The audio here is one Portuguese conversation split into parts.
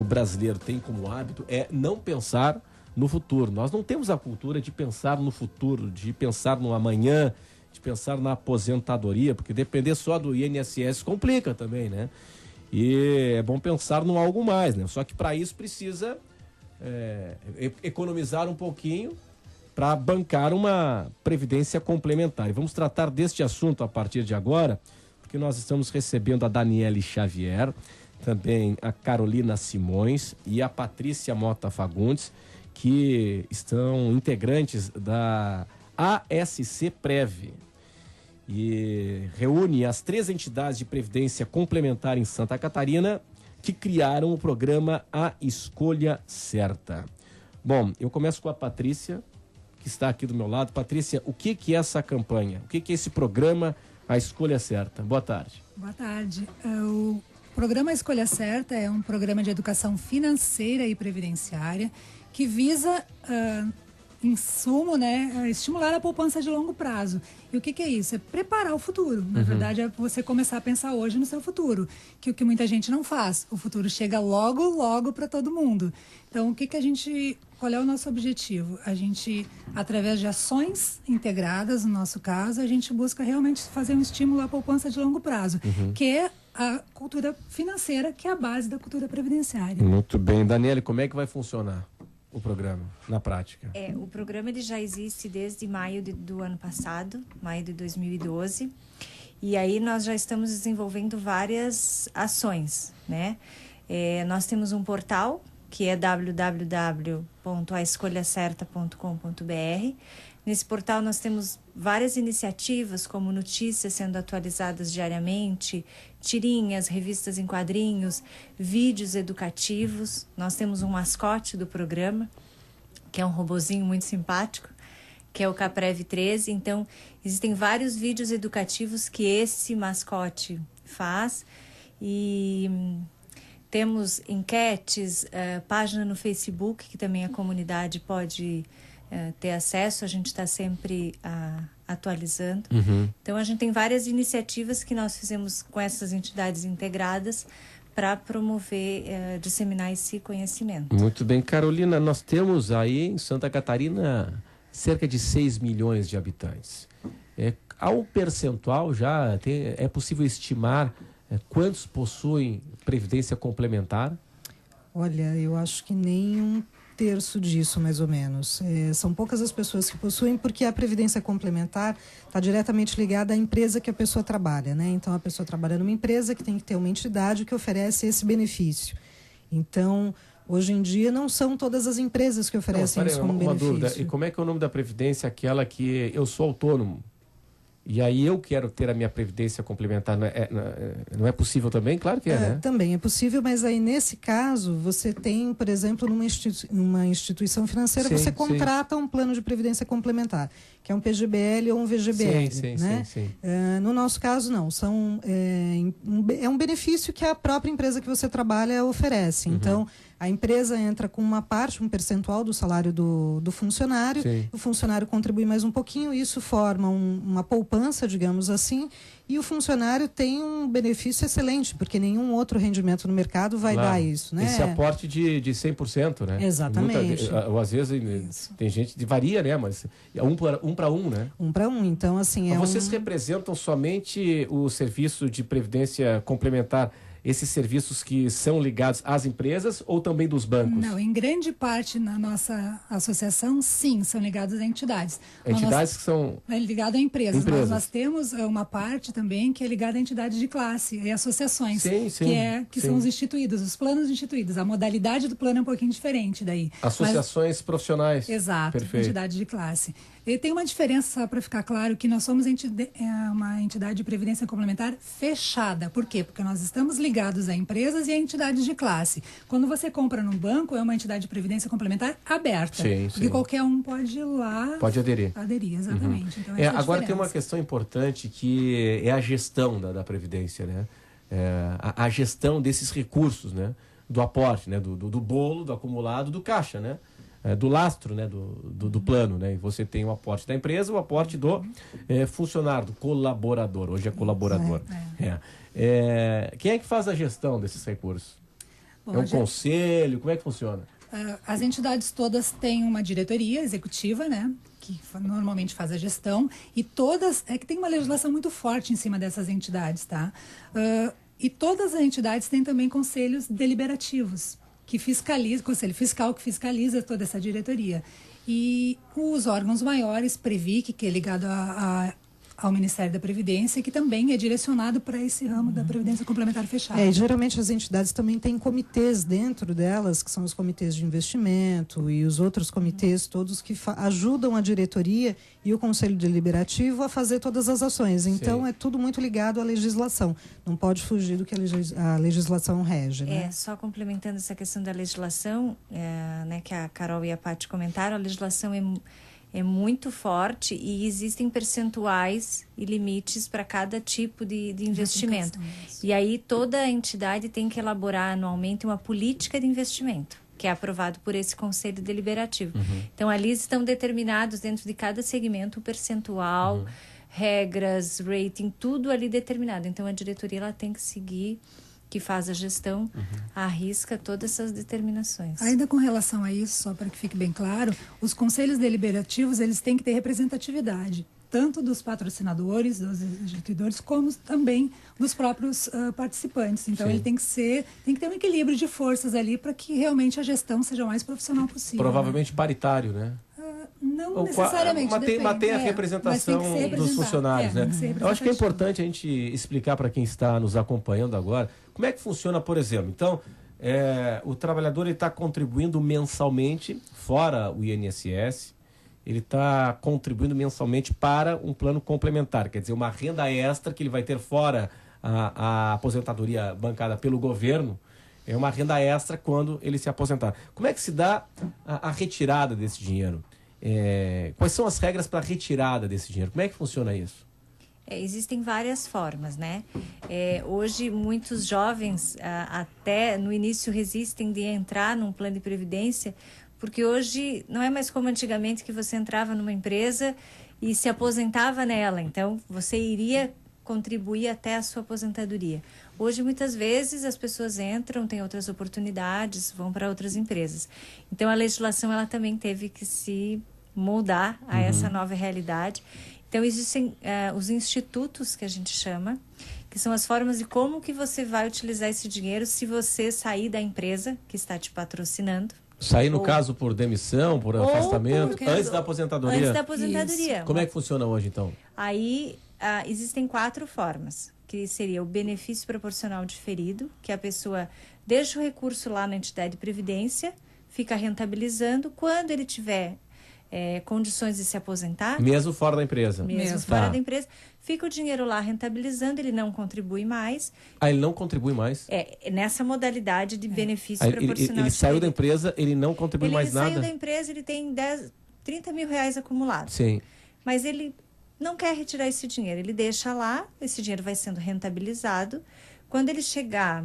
brasileiro tem como hábito é não pensar no futuro. Nós não temos a cultura de pensar no futuro, de pensar no amanhã, de pensar na aposentadoria, porque depender só do INSS complica também, né? E é bom pensar no algo mais, né? Só que para isso precisa economizar um pouquinho para bancar uma previdência complementar. E vamos tratar deste assunto a partir de agora, porque nós estamos recebendo a Daniele Xavier, também a Carolina Simões e a Patrícia Mota Fagundes, que estão integrantes da ASC Prev, e reúne as 3 entidades de previdência complementar em Santa Catarina que criaram o programa A Escolha Certa. Bom, eu começo com a Patrícia, que está aqui do meu lado. Patrícia, o que é essa campanha? O que é esse programa A Escolha Certa? Boa tarde. Boa tarde. O programa A Escolha Certa é um programa de educação financeira e previdenciária que visa, em sumo, né, estimular a poupança de longo prazo. E o que é isso? É preparar o futuro. Na verdade, é você começar a pensar hoje no seu futuro, que o que muita gente não faz. O futuro chega logo, logo para todo mundo. Então, qual é o nosso objetivo? A gente, através de ações integradas, no nosso caso, a gente busca realmente fazer um estímulo à poupança de longo prazo, que é a cultura financeira, que é a base da cultura previdenciária. Muito bem. Daniele, como é que vai funcionar o programa, na prática? O programa ele já existe desde maio do ano passado, maio de 2012, e aí nós já estamos desenvolvendo várias ações, né? Nós temos um portal, que é www.aescolhacerta.com.br. Nesse portal nós temos várias iniciativas, como notícias sendo atualizadas diariamente, tirinhas, revistas em quadrinhos, vídeos educativos. Nós temos um mascote do programa, que é um robozinho muito simpático, que é o Caprev 13. Então, existem vários vídeos educativos que esse mascote faz. E temos enquetes, página no Facebook, que também a comunidade pode ter acesso. A gente está sempre atualizando. Então, a gente tem várias iniciativas que nós fizemos com essas entidades integradas para promover, disseminar esse conhecimento. Muito bem. Carolina, nós temos aí em Santa Catarina cerca de 6 milhões de habitantes. Há um percentual já, é possível estimar quantos possuem previdência complementar? Olha, eu acho que nem 1/3 disso, mais ou menos. São poucas as pessoas que possuem, porque a previdência complementar está diretamente ligada à empresa que a pessoa trabalha, né? Então, a pessoa trabalha numa empresa que tem que ter uma entidade que oferece esse benefício. Então, hoje em dia, não são todas as empresas que oferecem isso como benefício. Dúvida. E como é que é o nome da previdência? Aquela que eu sou autônomo e aí eu quero ter a minha previdência complementar, não é possível também? Claro que né? Também é possível, mas aí nesse caso você tem, por exemplo, numa instituição financeira, você contrata um plano de previdência complementar, que é um PGBL ou um VGBL. Sim. No nosso caso, não. É um benefício que a própria empresa que você trabalha oferece. Então, a empresa entra com uma parte, um percentual do salário do funcionário, o funcionário contribui mais um pouquinho, isso forma uma poupança, digamos assim, e o funcionário tem um benefício excelente, porque nenhum outro rendimento no mercado vai dar isso, né? Esse aporte de 100%, né? Exatamente. Ou às vezes tem gente que varia, né? Mas um para um, né? 1 para 1, então assim... Vocês representam somente o serviço de previdência complementar, esses serviços que são ligados às empresas ou também dos bancos? Não, em grande parte na nossa associação, sim, são ligados a entidades. Entidades que são... É ligado a empresas. Mas nós temos uma parte também que é ligada a entidades de classe e associações, que são os instituídos, os planos instituídos. A modalidade do plano é um pouquinho diferente daí. Associações profissionais. Exato, entidade de classe. E tem uma diferença, só para ficar claro, que nós somos uma entidade de previdência complementar fechada. Por quê? Porque nós estamos ligados a empresas e a entidades de classe. Quando você compra no banco, é uma entidade de previdência complementar aberta. Porque qualquer um pode ir lá... Pode aderir. Aderir, exatamente. Então, agora tem uma questão importante que é a gestão da Previdência, né? A gestão desses recursos, né? Do aporte, né? Do bolo, do acumulado, do caixa, né? Do lastro, né, do plano, né? E você tem o aporte da empresa, o aporte do funcionário, do colaborador. Hoje é colaborador. Quem é que faz a gestão desses recursos? É um conselho? Como é que funciona? As entidades todas têm uma diretoria executiva, né? Que normalmente faz a gestão. E todas... É que tem uma legislação muito forte em cima dessas entidades, tá? E todas as entidades têm também conselhos deliberativos, que fiscalizam, conselho fiscal que fiscaliza toda essa diretoria. E os órgãos maiores, Previc, que é ligado ao Ministério da Previdência, que também é direcionado para esse ramo da Previdência Complementar Fechada. E geralmente as entidades também têm comitês dentro delas, que são os comitês de investimento e os outros comitês todos que ajudam a diretoria e o Conselho Deliberativo a fazer todas as ações. Então, é tudo muito ligado à legislação. Não pode fugir do que a legislação rege. Né? Só complementando essa questão da legislação, né, que a Carol e a Paty comentaram, a legislação é muito forte e existem percentuais e limites para cada tipo de investimento. E aí toda entidade tem que elaborar anualmente uma política de investimento, que é aprovado por esse Conselho Deliberativo. Então, ali estão determinados dentro de cada segmento o percentual, regras, rating, tudo ali determinado. Então, a diretoria ela tem que seguir, que faz a gestão, arrisca todas essas determinações. Ainda com relação a isso, só para que fique bem claro, os conselhos deliberativos eles têm que ter representatividade, tanto dos patrocinadores, dos instituidores, como também dos próprios participantes. Então, ele tem que ter um equilíbrio de forças ali para que realmente a gestão seja o mais profissional possível. Provavelmente paritário, né? Não necessariamente. Mantém a representação dos funcionários, né? Eu acho que é importante a gente explicar para quem está nos acompanhando agora como é que funciona, por exemplo. Então, o trabalhador está contribuindo mensalmente, fora o INSS, ele está contribuindo mensalmente para um plano complementar, quer dizer, uma renda extra que ele vai ter fora a aposentadoria bancada pelo governo, é uma renda extra quando ele se aposentar. Como é que se dá a retirada desse dinheiro? Quais são as regras para a retirada desse dinheiro? Como é que funciona isso? Existem várias formas, né? Hoje, muitos jovens, até no início, resistem de entrar num plano de previdência, porque hoje não é mais como antigamente que você entrava numa empresa e se aposentava nela. Então, você iria contribuir até a sua aposentadoria. Hoje, muitas vezes, as pessoas entram, têm outras oportunidades, vão para outras empresas. Então, a legislação ela também teve que se moldar a essa nova realidade. Então, existem os institutos, que a gente chama, que são as formas de como que você vai utilizar esse dinheiro se você sair da empresa que está te patrocinando. Sair, no caso, por demissão, por afastamento, antes da aposentadoria? Antes da aposentadoria. Isso. Como é que funciona hoje, então? Aí, existem 4 formas, que seria o benefício proporcional diferido, que a pessoa deixa o recurso lá na entidade de previdência, fica rentabilizando. Quando ele tiver condições de se aposentar... Mesmo fora da empresa. Mesmo fora da empresa. Fica o dinheiro lá rentabilizando, ele não contribui mais. Ele não contribui mais? Nessa modalidade de benefício proporcional. Ele saiu da empresa, ele não contribui mais nada? Ele saiu da empresa, ele tem 30 mil reais acumulados. Sim. Mas ele não quer retirar esse dinheiro. Ele deixa lá, esse dinheiro vai sendo rentabilizado. Quando ele chegar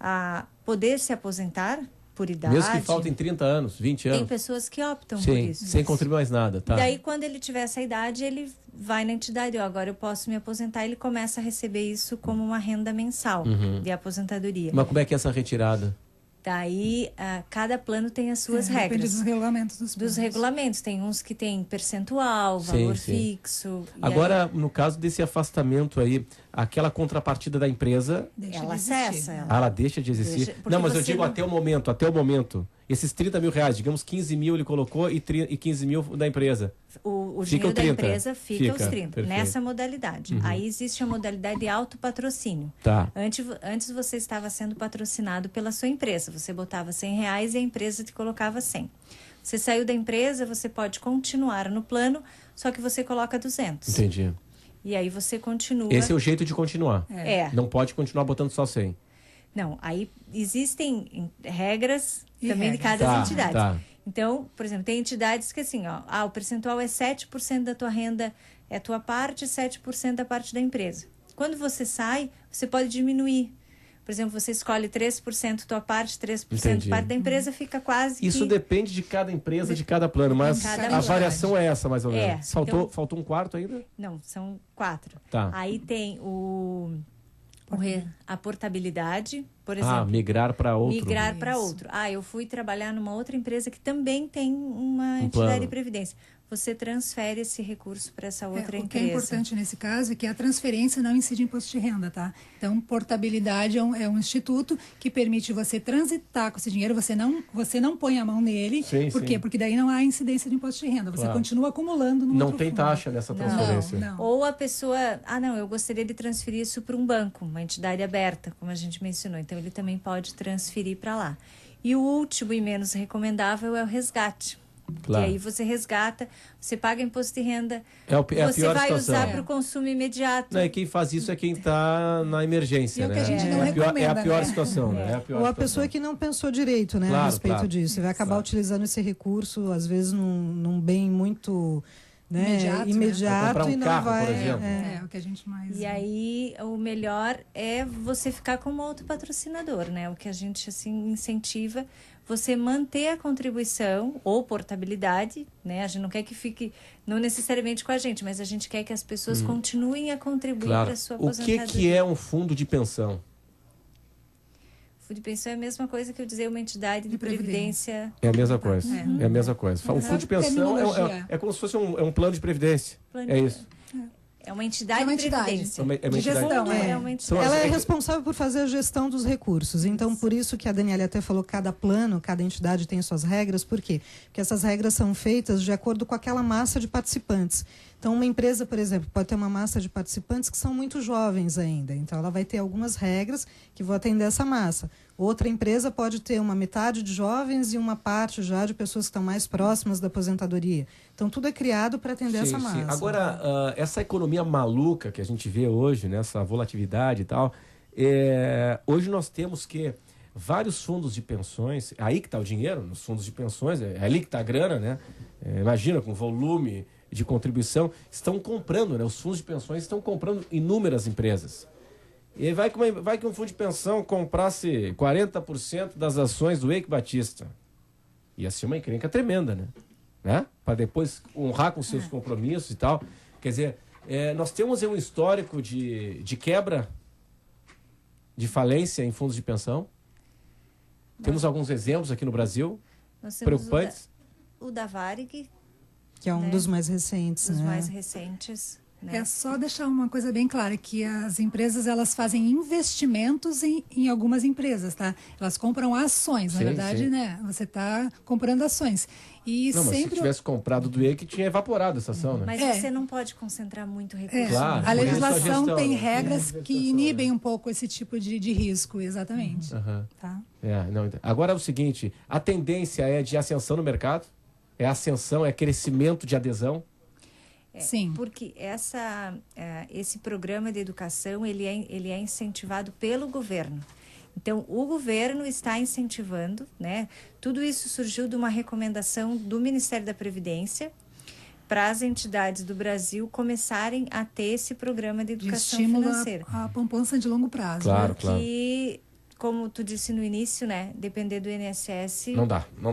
a poder se aposentar por idade... Mesmo que faltem 30 anos, 20 anos. Tem pessoas que optam por isso. Sem contribuir mais nada, tá? E daí, quando ele tiver essa idade, ele vai na entidade, agora eu posso me aposentar, ele começa a receber isso como uma renda mensal de aposentadoria. Mas como é que é essa retirada? Daí, cada plano tem as suas regras. Depende dos regulamentos dos planos. Dos regulamentos. Tem uns que tem percentual, valor fixo. Agora, no caso desse afastamento aí, aquela contrapartida da empresa... Ela cessa. Ela deixa de existir. Não, mas eu digo até o momento. Esses 30 mil reais, digamos 15 mil ele colocou e 15 mil da empresa. O dinheiro da empresa fica os 30, perfeito. nessa modalidade. Aí existe a modalidade de autopatrocínio. Tá. Antes você estava sendo patrocinado pela sua empresa. Você botava 100 reais e a empresa te colocava 100. Você saiu da empresa, você pode continuar no plano, só que você coloca 200. Entendi. E aí você continua... Esse é o jeito de continuar. Não pode continuar botando só 100. Não, aí existem regras também de cada entidade. Tá. Então, por exemplo, tem entidades que assim, o percentual é 7% da tua renda, é a tua parte, 7% da parte da empresa. Quando você sai, você pode diminuir. Por exemplo, você escolhe 3% tua parte, 3% parte da empresa, fica quase Isso depende de cada empresa, de cada plano, mas a variação é essa, mais ou menos. Faltou um quarto ainda? Não, são 4. Tá. Aí tem o A portabilidade, por exemplo. Migrar para outro. Migrar para outro. Eu fui trabalhar numa outra empresa que também tem uma entidade de previdência. Você transfere esse recurso para essa outra empresa. O que é importante nesse caso é que a transferência não incide imposto de renda, tá? Então, portabilidade é um instituto que permite você transitar com esse dinheiro, você não põe a mão nele. Por quê? Porque daí não há incidência de imposto de renda, você continua acumulando no Não tem taxa nessa transferência. Não. Ou a pessoa, eu gostaria de transferir isso para um banco, uma entidade aberta, como a gente mencionou. Então, ele também pode transferir para lá. E o último e menos recomendável é o resgate. Claro. E aí você resgata, você paga imposto de renda, você vai usar para o consumo imediato. E quem faz isso é quem está na emergência, né? Que a gente não recomenda, é a pior situação, né? Ou a pessoa que não pensou direito, né, a respeito disso. E vai acabar utilizando esse recurso, às vezes, num bem muito... imediato né? E não carro, vai. Por exemplo. O que a gente mais. E aí, o melhor é você ficar como autopatrocinador, né? O que a gente assim incentiva, você manter a contribuição ou portabilidade, né? A gente não quer que fique, não necessariamente com a gente, mas a gente quer que as pessoas continuem a contribuir para a sua aposentadoria. O que é um fundo de pensão? Fundo de pensão é a mesma coisa que eu dizer uma entidade de previdência. É a mesma coisa. É a mesma coisa. O fundo de pensão é como se fosse um plano de previdência. Isso. É uma entidade de previdência. De gestão. Ela é responsável por fazer a gestão dos recursos. Então, por isso que a Daniela até falou que cada plano, cada entidade tem suas regras. Por quê? Porque essas regras são feitas de acordo com aquela massa de participantes. Então, uma empresa, por exemplo, pode ter uma massa de participantes que são muito jovens ainda. Então, ela vai ter algumas regras que vão atender essa massa. Outra empresa pode ter uma metade de jovens e uma parte já de pessoas que estão mais próximas da aposentadoria. Então, tudo é criado para atender essa massa. Agora, essa economia maluca que a gente vê hoje, né, essa volatilidade e tal, hoje nós temos que vários fundos de pensões, aí que está o dinheiro, nos fundos de pensões, é ali que está a grana, né? Imagina, com volume de contribuição, estão comprando, né? Os fundos de pensões estão comprando inúmeras empresas. E vai que um fundo de pensão comprasse 40% das ações do Eike Batista. Ia ser uma encrenca tremenda, né? Para depois honrar com seus compromissos e tal. Quer dizer, nós temos um histórico de quebra, de falência em fundos de pensão. Temos alguns exemplos aqui no Brasil, preocupantes. O da Varig, que é um dos mais recentes. Dos mais recentes. Né? É só deixar uma coisa bem clara, que as empresas elas fazem investimentos em algumas empresas, tá? Elas compram ações, na verdade, né? Você está comprando ações. E mas se tivesse comprado do Eike, tinha evaporado essa ação, né? Mas você não pode concentrar muito recurso. Claro, a legislação tem regras que inibem um pouco esse tipo de risco, exatamente. Tá? Agora é o seguinte, a tendência é de ascensão no mercado? É ascensão, é crescimento de adesão? Sim. Porque esse programa de educação ele é incentivado pelo governo. Então, o governo está incentivando, né? Tudo isso surgiu de uma recomendação do Ministério da Previdência para as entidades do Brasil começarem a ter esse programa de educação financeira. A poupança de longo prazo. Claro, Porque, como tu disse no início, né? Depender do INSS... Não dá. Não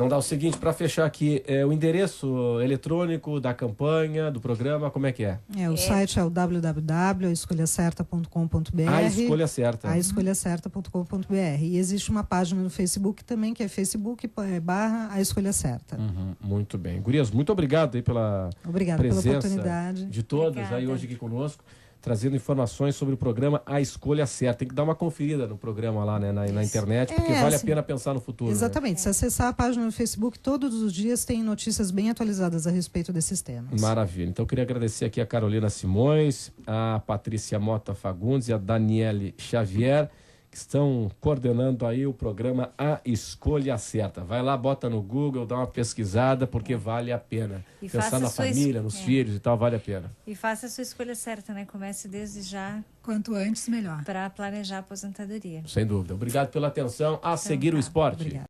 dá. O seguinte, para fechar aqui, o endereço eletrônico da campanha, do programa, como é que é? O site é o www.aescolhacerta.com.br. A Escolha Certa. aescolhacerta.com.br. E existe uma página no Facebook também, que é Facebook/A Escolha Certa. Muito bem. Gurias, muito obrigado aí pela presença pela oportunidade. De todas aí hoje aqui conosco, trazendo informações sobre o programa A Escolha Certa. Tem que dar uma conferida no programa lá, né, na internet, porque vale a pena pensar no futuro. Exatamente. Né? Se acessar a página no Facebook, todos os dias tem notícias bem atualizadas a respeito desses temas. Maravilha. Então, eu queria agradecer aqui a Carolina Simões, a Patrícia Mota Fagundes e a Daniele Xavier, que estão coordenando aí o programa A Escolha Certa. Vai lá, bota no Google, dá uma pesquisada, porque vale a pena. E pensar na família, nos filhos e tal, vale a pena. E faça a sua escolha certa, né? Comece desde já. Quanto antes, melhor. Para planejar a aposentadoria. Sem dúvida. Obrigado pela atenção. A seguir o esporte. Obrigada.